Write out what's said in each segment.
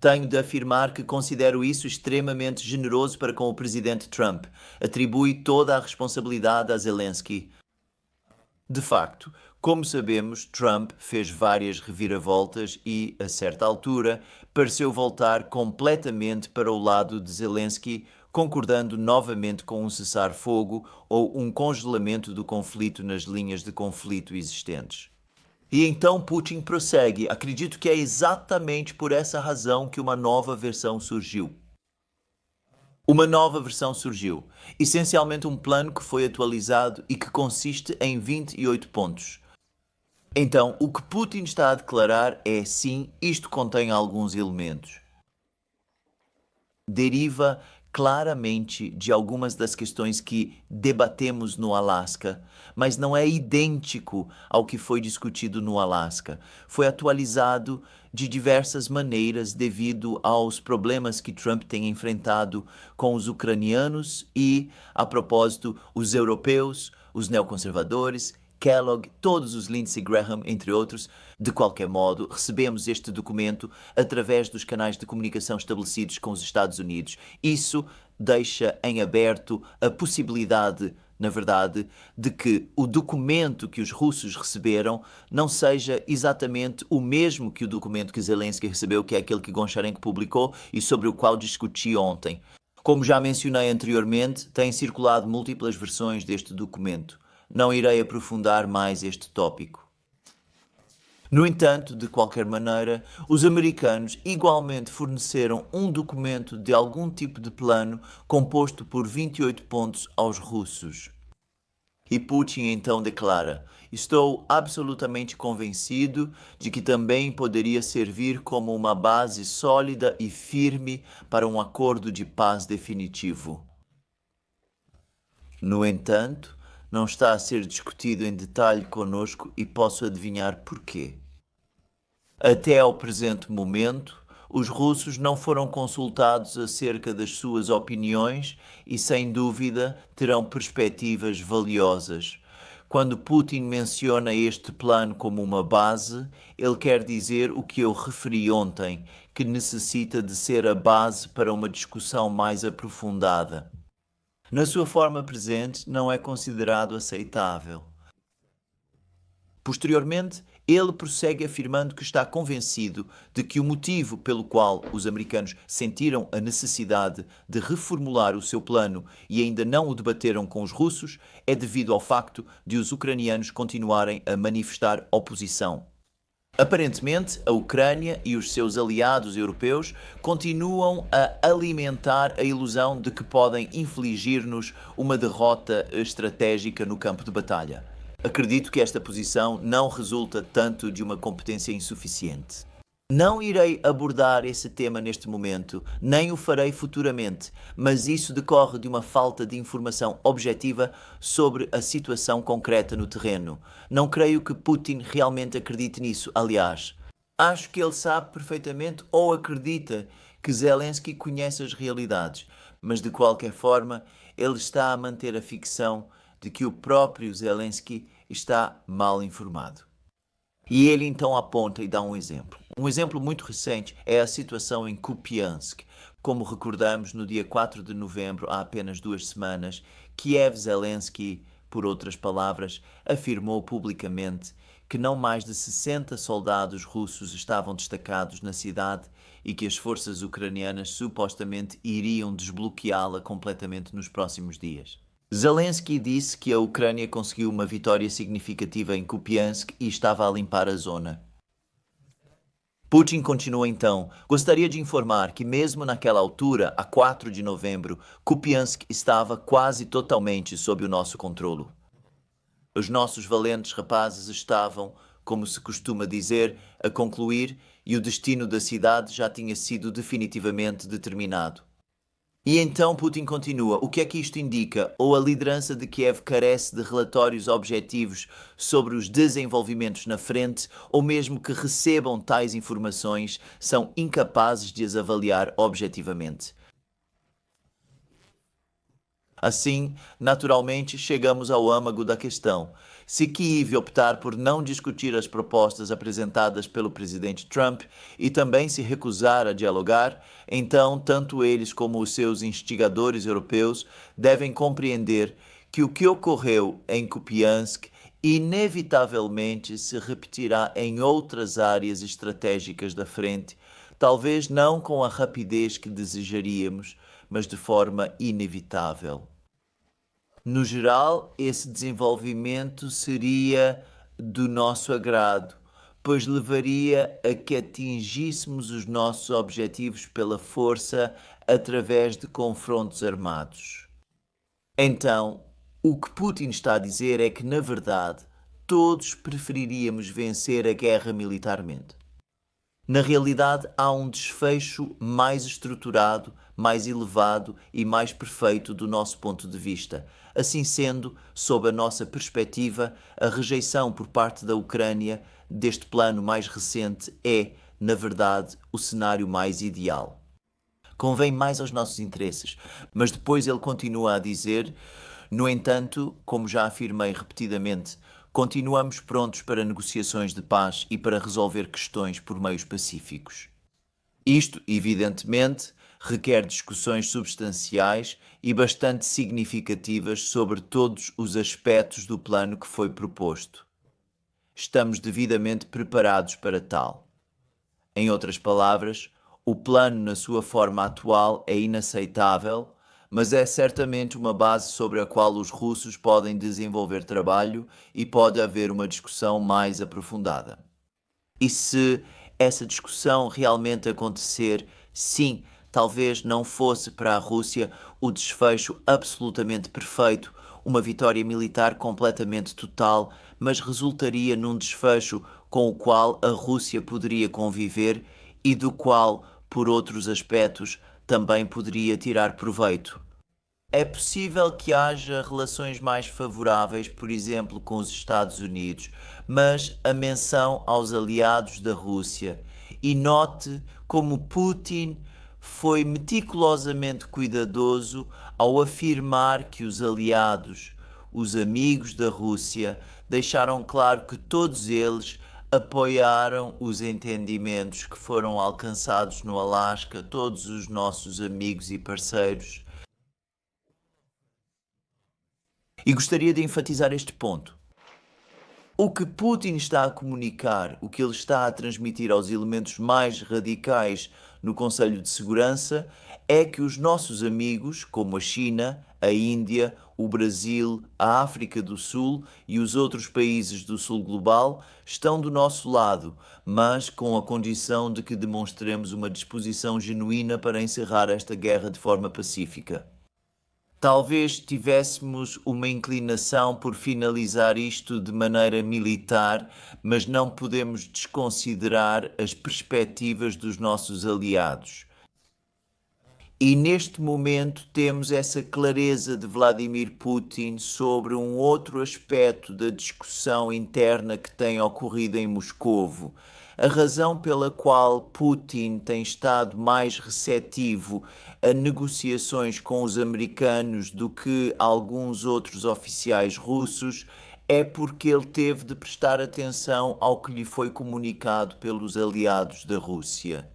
Tenho de afirmar que considero isso extremamente generoso para com o presidente Trump. Atribui toda a responsabilidade a Zelensky. De facto, como sabemos, Trump fez várias reviravoltas e, a certa altura, pareceu voltar completamente para o lado de Zelensky, concordando novamente com um cessar-fogo ou um congelamento do conflito nas linhas de conflito existentes. E então Putin prossegue. Acredito que é exatamente por essa razão que uma nova versão surgiu. Uma nova versão surgiu, essencialmente um plano que foi atualizado e que consiste em 28 pontos. Então, o que Putin está a declarar é sim, isto contém alguns elementos. Deriva claramente de algumas das questões que debatemos no Alasca, mas não é idêntico ao que foi discutido no Alasca. Foi atualizado de diversas maneiras devido aos problemas que Trump tem enfrentado com os ucranianos e, a propósito, os europeus, os neoconservadores, Kellogg, todos os Lindsey Graham, entre outros. De qualquer modo, recebemos este documento através dos canais de comunicação estabelecidos com os Estados Unidos. Isso deixa em aberto a possibilidade, na verdade, de que o documento que os russos receberam não seja exatamente o mesmo que o documento que Zelensky recebeu, que é aquele que Goncharenko publicou e sobre o qual discuti ontem. Como já mencionei anteriormente, têm circulado múltiplas versões deste documento. Não irei aprofundar mais este tópico. No entanto, de qualquer maneira, os americanos igualmente forneceram um documento de algum tipo de plano composto por 28 pontos aos russos. E Putin então declara: estou absolutamente convencido de que também poderia servir como uma base sólida e firme para um acordo de paz definitivo. No entanto, não está a ser discutido em detalhe conosco e posso adivinhar porquê. Até ao presente momento, os russos não foram consultados acerca das suas opiniões e, sem dúvida, terão perspectivas valiosas. Quando Putin menciona este plano como uma base, ele quer dizer o que eu referi ontem, que necessita de ser a base para uma discussão mais aprofundada. Na sua forma presente, não é considerado aceitável. Posteriormente, ele prossegue afirmando que está convencido de que o motivo pelo qual os americanos sentiram a necessidade de reformular o seu plano e ainda não o debateram com os russos é devido ao facto de os ucranianos continuarem a manifestar oposição. Aparentemente, a Ucrânia e os seus aliados europeus continuam a alimentar a ilusão de que podem infligir-nos uma derrota estratégica no campo de batalha. Acredito que esta posição não resulta tanto de uma competência insuficiente. Não irei abordar esse tema neste momento, nem o farei futuramente, mas isso decorre de uma falta de informação objetiva sobre a situação concreta no terreno. Não creio que Putin realmente acredite nisso, aliás. Acho que ele sabe perfeitamente ou acredita que Zelensky conhece as realidades, mas de qualquer forma ele está a manter a ficção de que o próprio Zelensky está mal informado. E ele então aponta e dá um exemplo. Um exemplo muito recente é a situação em Kupiansk. Como recordamos, no dia 4 de novembro, há apenas 2 semanas, Kiev Zelensky, por outras palavras, afirmou publicamente que não mais de 60 soldados russos estavam destacados na cidade e que as forças ucranianas supostamente iriam desbloqueá-la completamente nos próximos dias. Zelensky disse que a Ucrânia conseguiu uma vitória significativa em Kupiansk e estava a limpar a zona. Putin continua então: gostaria de informar que mesmo naquela altura, a 4 de novembro, Kupiansk estava quase totalmente sob o nosso controlo. Os nossos valentes rapazes estavam, como se costuma dizer, a concluir e o destino da cidade já tinha sido definitivamente determinado. E então Putin continua: o que é que isto indica? Ou a liderança de Kiev carece de relatórios objetivos sobre os desenvolvimentos na frente, ou mesmo que recebam tais informações, são incapazes de as avaliar objetivamente. Assim, naturalmente, chegamos ao âmago da questão. Se Kiev optar por não discutir as propostas apresentadas pelo presidente Trump e também se recusar a dialogar, então tanto eles como os seus instigadores europeus devem compreender que o que ocorreu em Kupiansk inevitavelmente se repetirá em outras áreas estratégicas da frente, talvez não com a rapidez que desejaríamos, mas de forma inevitável. No geral, esse desenvolvimento seria do nosso agrado, pois levaria a que atingíssemos os nossos objetivos pela força através de confrontos armados. Então, o que Putin está a dizer é que, na verdade, todos preferiríamos vencer a guerra militarmente. Na realidade, há um desfecho mais estruturado, mais elevado e mais perfeito do nosso ponto de vista. Assim sendo, sob a nossa perspectiva, a rejeição por parte da Ucrânia deste plano mais recente é, na verdade, o cenário mais ideal. Convém mais aos nossos interesses, mas depois ele continua a dizer: no entanto, como já afirmei repetidamente, continuamos prontos para negociações de paz e para resolver questões por meios pacíficos. Isto, evidentemente, requer discussões substanciais e bastante significativas sobre todos os aspectos do plano que foi proposto. Estamos devidamente preparados para tal. Em outras palavras, o plano na sua forma atual é inaceitável, mas é certamente uma base sobre a qual os russos podem desenvolver trabalho e pode haver uma discussão mais aprofundada. E se essa discussão realmente acontecer, sim, talvez não fosse para a Rússia o desfecho absolutamente perfeito, uma vitória militar completamente total, mas resultaria num desfecho com o qual a Rússia poderia conviver e do qual, por outros aspectos, também poderia tirar proveito. É possível que haja relações mais favoráveis, por exemplo, com os Estados Unidos, mas a menção aos aliados da Rússia. E note como Putin foi meticulosamente cuidadoso ao afirmar que os aliados, os amigos da Rússia, deixaram claro que todos eles apoiaram os entendimentos que foram alcançados no Alasca, todos os nossos amigos e parceiros. E gostaria de enfatizar este ponto. O que Putin está a comunicar, o que ele está a transmitir aos elementos mais radicais no Conselho de Segurança, é que os nossos amigos, como a China, a Índia, o Brasil, a África do Sul e os outros países do Sul global, estão do nosso lado, mas com a condição de que demonstremos uma disposição genuína para encerrar esta guerra de forma pacífica. Talvez tivéssemos uma inclinação por finalizar isto de maneira militar, mas não podemos desconsiderar as perspectivas dos nossos aliados. E neste momento temos essa clareza de Vladimir Putin sobre um outro aspecto da discussão interna que tem ocorrido em Moscovo. A razão pela qual Putin tem estado mais receptivo a negociações com os americanos do que alguns outros oficiais russos é porque ele teve de prestar atenção ao que lhe foi comunicado pelos aliados da Rússia.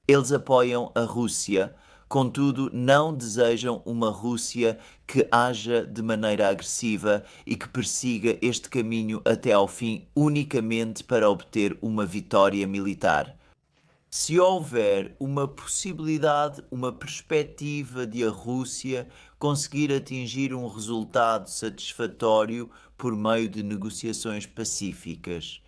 Eles apoiam a Rússia, contudo, não desejam uma Rússia que haja de maneira agressiva e que persiga este caminho até ao fim unicamente para obter uma vitória militar. Se houver uma possibilidade, uma perspectiva de a Rússia conseguir atingir um resultado satisfatório por meio de negociações pacíficas,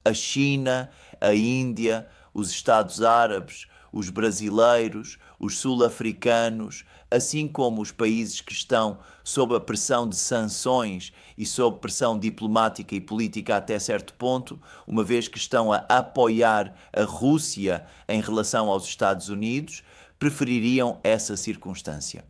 a China, a Índia, os Estados Árabes, os brasileiros, os sul-africanos, assim como os países que estão sob a pressão de sanções e sob pressão diplomática e política até certo ponto, uma vez que estão a apoiar a Rússia em relação aos Estados Unidos, prefeririam essa circunstância.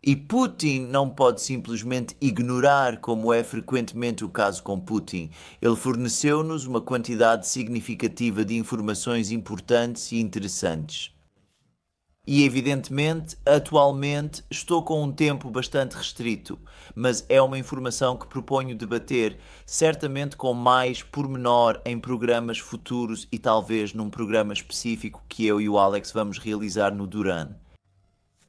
E Putin não pode simplesmente ignorar, como é frequentemente o caso com Putin. Ele forneceu-nos uma quantidade significativa de informações importantes e interessantes. E evidentemente, atualmente estou com um tempo bastante restrito, mas é uma informação que proponho debater, certamente com mais pormenor em programas futuros e talvez num programa específico que eu e o Alex vamos realizar no Duran.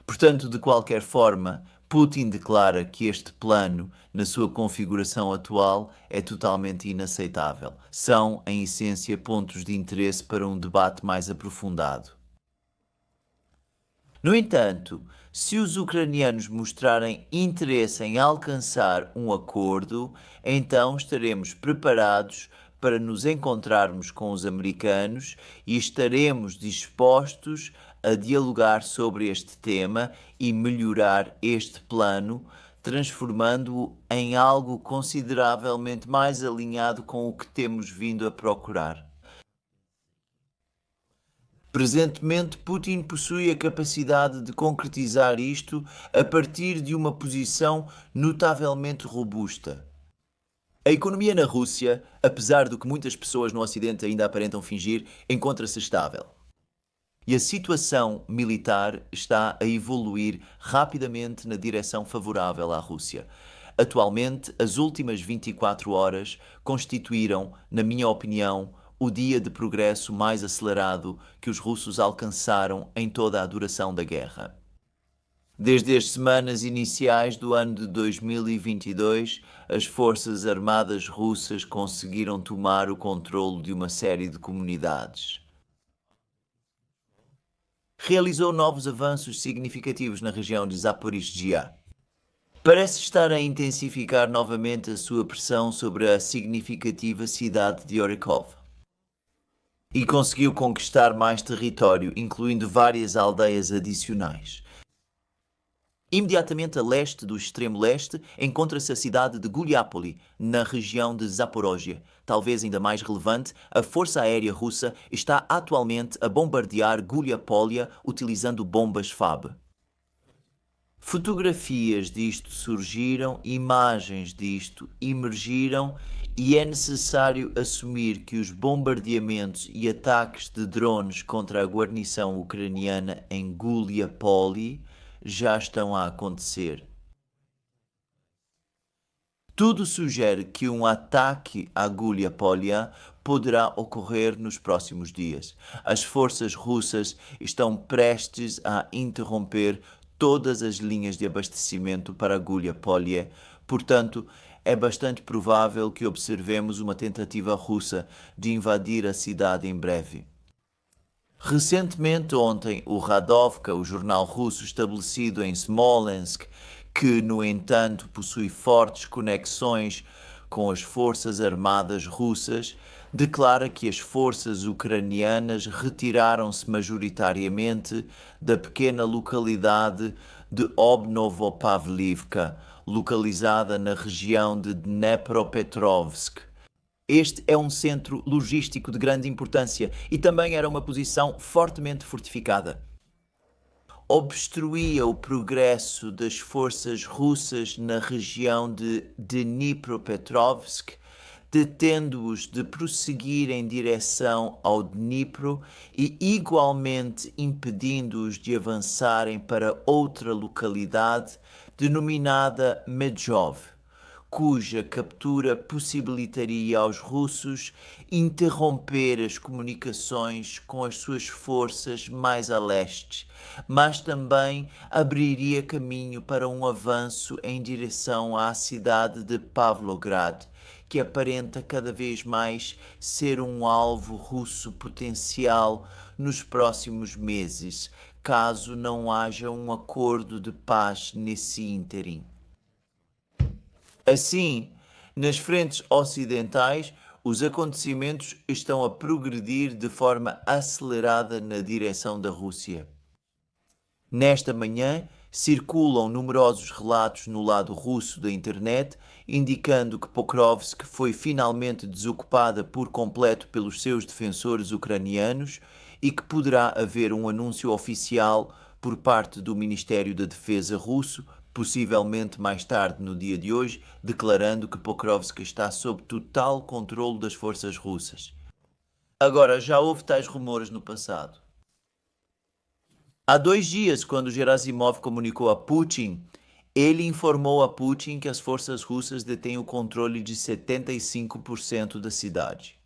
Portanto, de qualquer forma, Putin declara que este plano, na sua configuração atual, é totalmente inaceitável. São, em essência, pontos de interesse para um debate mais aprofundado. No entanto, se os ucranianos mostrarem interesse em alcançar um acordo, então estaremos preparados para nos encontrarmos com os americanos e estaremos dispostos a dialogar sobre este tema e melhorar este plano, transformando-o em algo consideravelmente mais alinhado com o que temos vindo a procurar. Presentemente, Putin possui a capacidade de concretizar isto a partir de uma posição notavelmente robusta. A economia na Rússia, apesar do que muitas pessoas no Ocidente ainda aparentam fingir, encontra-se estável. E a situação militar está a evoluir rapidamente na direção favorável à Rússia. Atualmente, as últimas 24 horas constituíram, na minha opinião, o dia de progresso mais acelerado que os russos alcançaram em toda a duração da guerra. Desde as semanas iniciais do ano de 2022, as Forças Armadas russas conseguiram tomar o controlo de uma série de comunidades. Realizou novos avanços significativos na região de Zaporizhzhia. Parece estar a intensificar novamente a sua pressão sobre a significativa cidade de Orekov. E conseguiu conquistar mais território, incluindo várias aldeias adicionais. Imediatamente a leste do extremo leste encontra-se a cidade de Guliápoli, na região de Zaporójia. Talvez ainda mais relevante, a Força Aérea Russa está atualmente a bombardear Guliápolia utilizando bombas FAB. Fotografias disto surgiram, imagens disto emergiram e é necessário assumir que os bombardeamentos e ataques de drones contra a guarnição ucraniana em Guliápoli já estão a acontecer. Tudo sugere que um ataque à Guliápolia poderá ocorrer nos próximos dias. As forças russas estão prestes a interromper todas as linhas de abastecimento para Guliápolia, portanto, é bastante provável que observemos uma tentativa russa de invadir a cidade em breve. Recentemente, ontem, o Radovka, o jornal russo estabelecido em Smolensk, que, no entanto, possui fortes conexões com as forças armadas russas, declara que as forças ucranianas retiraram-se majoritariamente da pequena localidade de Obnovopavlivka, localizada na região de Dnepropetrovsk. Este é um centro logístico de grande importância e também era uma posição fortemente fortificada. Obstruía o progresso das forças russas na região de Dnipropetrovsk, detendo-os de prosseguir em direção ao Dnipro e igualmente impedindo-os de avançarem para outra localidade denominada Medjov, cuja captura possibilitaria aos russos interromper as comunicações com as suas forças mais a leste, mas também abriria caminho para um avanço em direção à cidade de Pavlograd, que aparenta cada vez mais ser um alvo russo potencial nos próximos meses, caso não haja um acordo de paz nesse ínterim. Assim, nas frentes ocidentais, os acontecimentos estão a progredir de forma acelerada na direção da Rússia. Nesta manhã, circulam numerosos relatos no lado russo da internet, indicando que Pokrovsk foi finalmente desocupada por completo pelos seus defensores ucranianos e que poderá haver um anúncio oficial por parte do Ministério da Defesa russo, possivelmente mais tarde no dia de hoje, declarando que Pokrovsk está sob total controle das forças russas. Agora, já houve tais rumores no passado. Há 2 dias, quando Gerasimov comunicou a Putin, ele informou a Putin que as forças russas detêm o controle de 75% da cidade.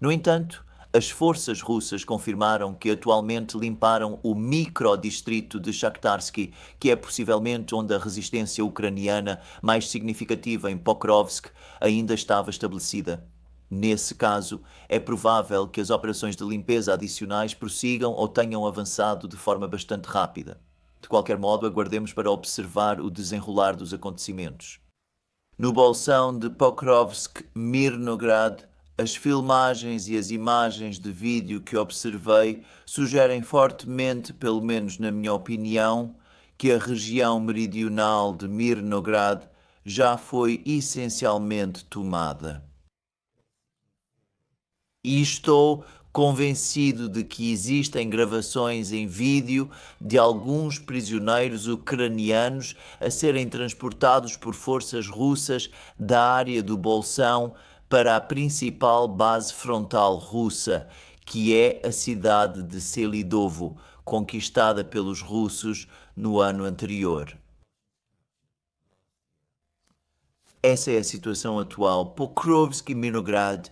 No entanto, as forças russas confirmaram que atualmente limparam o microdistrito de Shakhtarsky, que é possivelmente onde a resistência ucraniana mais significativa em Pokrovsk ainda estava estabelecida. Nesse caso, é provável que as operações de limpeza adicionais prossigam ou tenham avançado de forma bastante rápida. De qualquer modo, aguardemos para observar o desenrolar dos acontecimentos. No bolsão de Pokrovsk-Mirnograd, as filmagens e as imagens de vídeo que observei sugerem fortemente, pelo menos na minha opinião, que a região meridional de Mirnograd já foi essencialmente tomada. E estou convencido de que existem gravações em vídeo de alguns prisioneiros ucranianos a serem transportados por forças russas da área do Bolsão para a principal base frontal russa, que é a cidade de Selidovo, conquistada pelos russos no ano anterior. Essa é a situação atual. Pokrovsk e Minograd.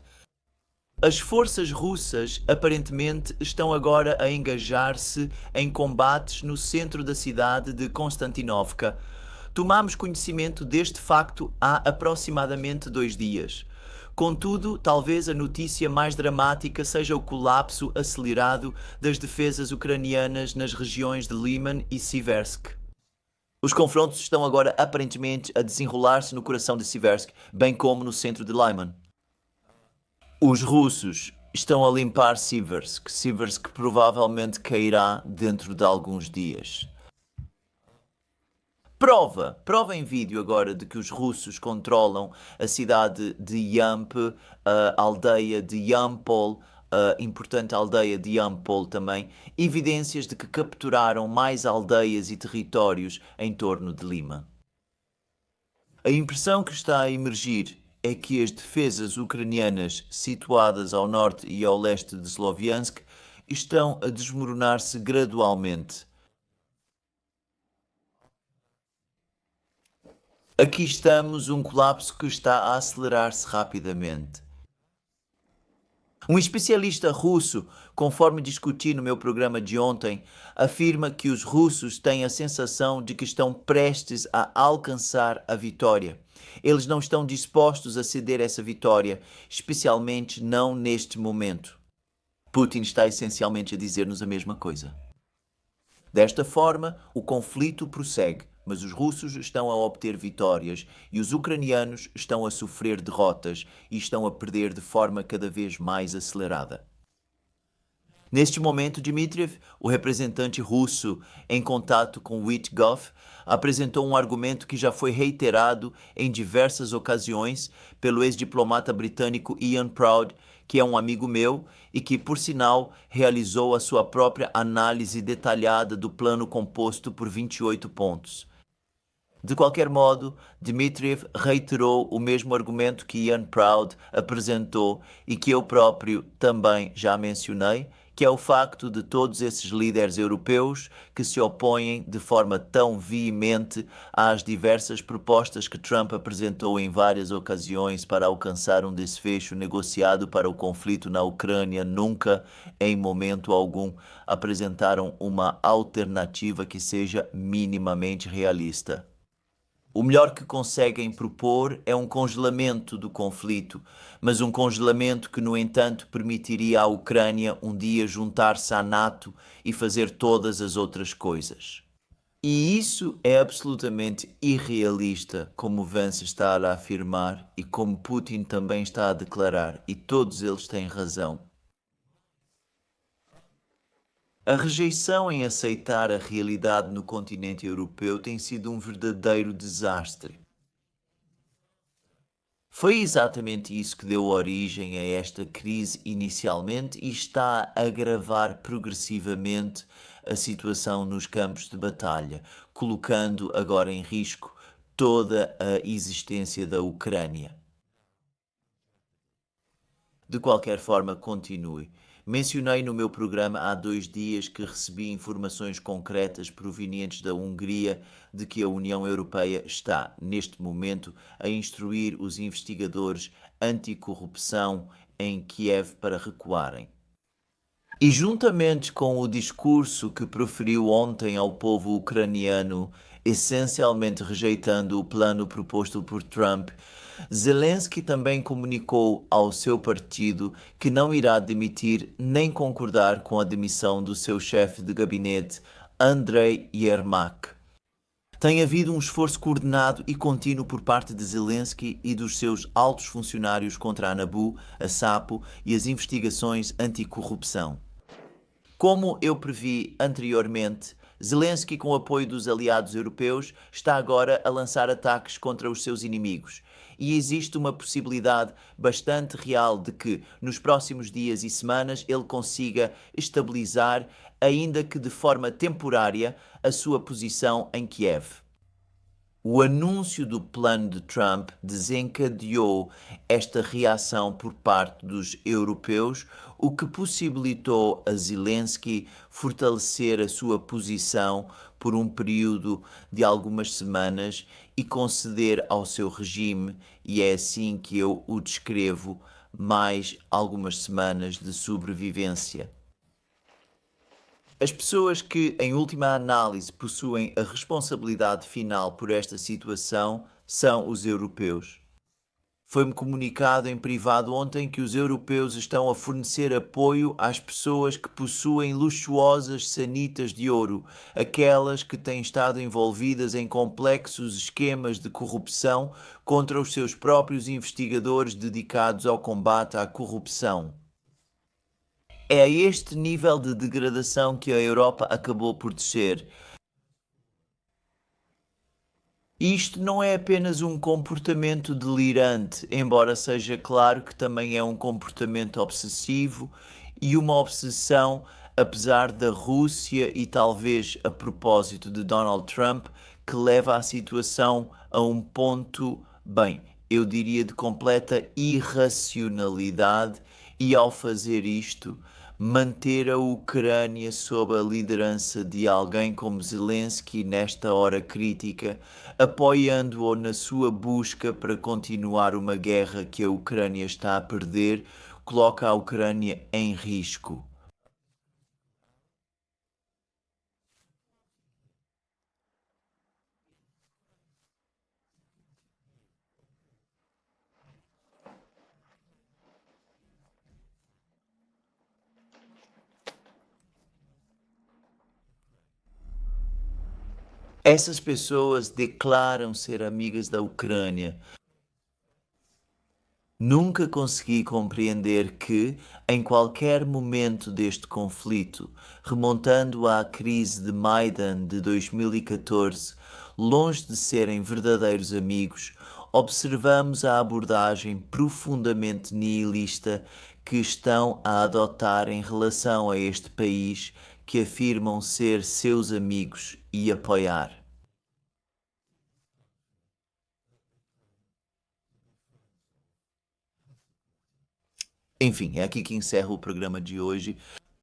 As forças russas aparentemente estão agora a engajar-se em combates no centro da cidade de Konstantinovka. Tomamos conhecimento deste facto há aproximadamente 2 dias. Contudo, talvez a notícia mais dramática seja o colapso acelerado das defesas ucranianas nas regiões de Liman e Siversk. Os confrontos estão agora aparentemente a desenrolar-se no coração de Siversk, bem como no centro de Lyman. Os russos estão a limpar Siversk. Siversk provavelmente cairá dentro de alguns dias. Prova em vídeo agora de que os russos controlam a cidade de Yamp, a aldeia de Yampol, a importante aldeia de Yampol também, evidências de que capturaram mais aldeias e territórios em torno de Lima. A impressão que está a emergir é que as defesas ucranianas situadas ao norte e ao leste de Sloviansk estão a desmoronar-se gradualmente. Aqui estamos, um colapso que está a acelerar-se rapidamente. Um especialista russo, conforme discuti no meu programa de ontem, afirma que os russos têm a sensação de que estão prestes a alcançar a vitória. Eles não estão dispostos a ceder essa vitória, especialmente não neste momento. Putin está essencialmente a dizer-nos a mesma coisa. Desta forma, o conflito prossegue, mas os russos estão a obter vitórias e os ucranianos estão a sofrer derrotas e estão a perder de forma cada vez mais acelerada. Neste momento, Dmitriev, o representante russo em contato com Witkoff, apresentou um argumento que já foi reiterado em diversas ocasiões pelo ex-diplomata britânico Ian Proud, que é um amigo meu e que, por sinal, realizou a sua própria análise detalhada do plano composto por 28 pontos. De qualquer modo, Dmitriev reiterou o mesmo argumento que Ian Proud apresentou e que eu próprio também já mencionei, que é o facto de todos esses líderes europeus que se opõem de forma tão veemente às diversas propostas que Trump apresentou em várias ocasiões para alcançar um desfecho negociado para o conflito na Ucrânia, nunca, em momento algum, apresentaram uma alternativa que seja minimamente realista. O melhor que conseguem propor é um congelamento do conflito, mas um congelamento que, no entanto, permitiria à Ucrânia um dia juntar-se à NATO e fazer todas as outras coisas. E isso é absolutamente irrealista, como Vance está a afirmar e como Putin também está a declarar, e todos eles têm razão. A rejeição em aceitar a realidade no continente europeu tem sido um verdadeiro desastre. Foi exatamente isso que deu origem a esta crise inicialmente e está a agravar progressivamente a situação nos campos de batalha, colocando agora em risco toda a existência da Ucrânia. De qualquer forma, continue. Mencionei no meu programa há 2 dias que recebi informações concretas provenientes da Hungria de que a União Europeia está, neste momento, a instruir os investigadores anticorrupção em Kiev para recuarem. E juntamente com o discurso que proferiu ontem ao povo ucraniano, essencialmente rejeitando o plano proposto por Trump, Zelensky também comunicou ao seu partido que não irá demitir nem concordar com a demissão do seu chefe de gabinete, Andrei Yermak. Tem havido um esforço coordenado e contínuo por parte de Zelensky e dos seus altos funcionários contra a NABU, a SAPO e as investigações anticorrupção. Como eu previ anteriormente, Zelensky, com o apoio dos aliados europeus, está agora a lançar ataques contra os seus inimigos. E existe uma possibilidade bastante real de que, nos próximos dias e semanas, ele consiga estabilizar, ainda que de forma temporária, a sua posição em Kiev. O anúncio do plano de Trump desencadeou esta reação por parte dos europeus, o que possibilitou a Zelensky fortalecer a sua posição por um período de algumas semanas e conceder ao seu regime, e é assim que eu o descrevo, mais algumas semanas de sobrevivência. As pessoas que, em última análise, possuem a responsabilidade final por esta situação são os europeus. Foi-me comunicado em privado ontem que os europeus estão a fornecer apoio às pessoas que possuem luxuosas sanitas de ouro, aquelas que têm estado envolvidas em complexos esquemas de corrupção contra os seus próprios investigadores dedicados ao combate à corrupção. É a este nível de degradação que a Europa acabou por descer. Isto não é apenas um comportamento delirante, embora seja claro que também é um comportamento obsessivo e uma obsessão, apesar da Rússia e talvez a propósito de Donald Trump, que leva a situação a um ponto, bem, eu diria de completa irracionalidade, e ao fazer isto, manter a Ucrânia sob a liderança de alguém como Zelensky nesta hora crítica, apoiando-o na sua busca para continuar uma guerra que a Ucrânia está a perder, coloca a Ucrânia em risco. Essas pessoas declaram ser amigas da Ucrânia. Nunca consegui compreender que, em qualquer momento deste conflito, remontando à crise de Maidan de 2014, longe de serem verdadeiros amigos, observamos a abordagem profundamente nihilista que estão a adotar em relação a este país que afirmam ser seus amigos e apoiar. Enfim, é aqui que encerro o programa de hoje.